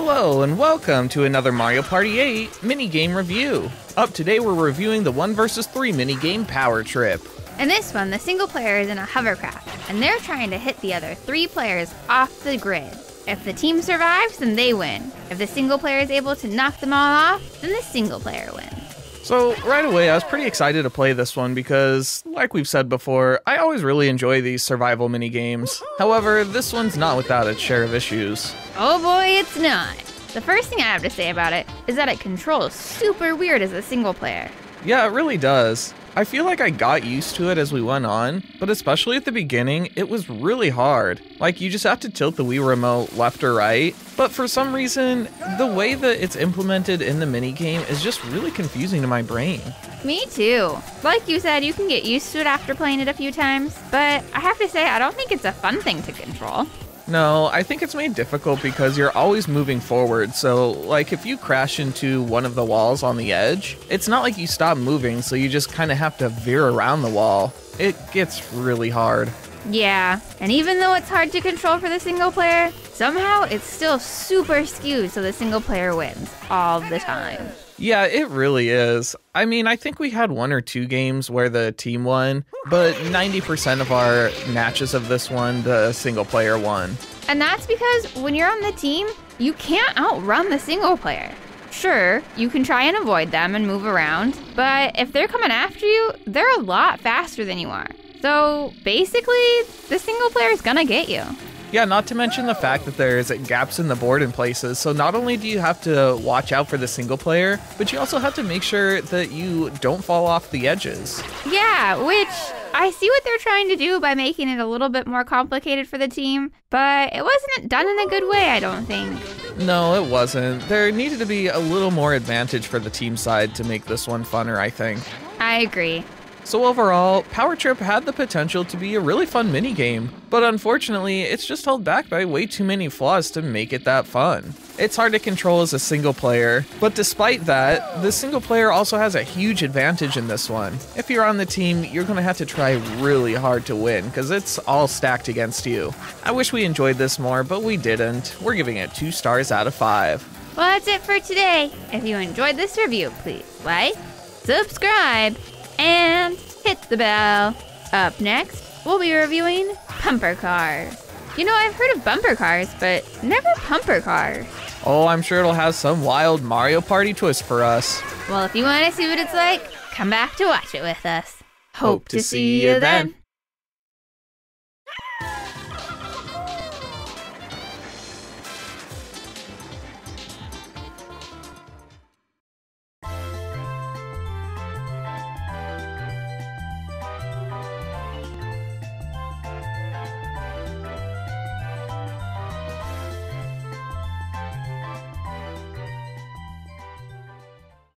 Hello and welcome to another Mario Party 8 minigame review. Up today we're reviewing the 1 vs 3 minigame Power Trip. In this one, the single player is in a hovercraft, and they're trying to hit the other 3 players off the grid. If the team survives, then they win. If the single player is able to knock them all off, then the single player wins. So right away I was pretty excited to play this one because, like we've said before, I always really enjoy these survival minigames. However, this one's not without its share of issues. Oh boy, it's not. The first thing I have to say about it is that it controls super weird as a single player. Yeah, it really does. I feel like I got used to it as we went on, but especially at the beginning, it was really hard. Like, you just have to tilt the Wii remote left or right, but for some reason, the way that it's implemented in the minigame is just really confusing to my brain. Me too. Like you said, you can get used to it after playing it a few times, but I have to say, I don't think it's a fun thing to control. No, I think it's made difficult because you're always moving forward, so like if you crash into one of the walls on the edge, it's not like you stop moving, so you just kind of have to veer around the wall. It gets really hard. Yeah, and even though it's hard to control for the single player, somehow it's still super skewed so the single player wins all the time. Yeah, it really is. I mean, I think we had 1 or 2 games where the team won, but 90% of our matches of this one, the single player won. And that's because when you're on the team, you can't outrun the single player. Sure, you can try and avoid them and move around, but if they're coming after you, they're a lot faster than you are. So basically, the single player is gonna get you. Yeah, not to mention the fact that there's gaps in the board in places, so not only do you have to watch out for the single player, but you also have to make sure that you don't fall off the edges. Yeah, which I see what they're trying to do by making it a little bit more complicated for the team, but it wasn't done in a good way, I don't think. No, it wasn't. There needed to be a little more advantage for the team side to make this one funner, I think. I agree. So overall, Power Trip had the potential to be a really fun minigame, but unfortunately, it's just held back by way too many flaws to make it that fun. It's hard to control as a single player, but despite that, the single player also has a huge advantage in this one. If you're on the team, you're going to have to try really hard to win, because it's all stacked against you. I wish we enjoyed this more, but we didn't. We're giving it 2 stars out of 5. Well, that's it for today. If you enjoyed this review, please like, subscribe, and hit the bell. Up next, we'll be reviewing Pumper Cars. You know, I've heard of bumper cars, but never Pumper Cars. Oh, I'm sure it'll have some wild Mario Party twist for us. Well, if you want to see what it's like, come back to watch it with us. Hope to see you then.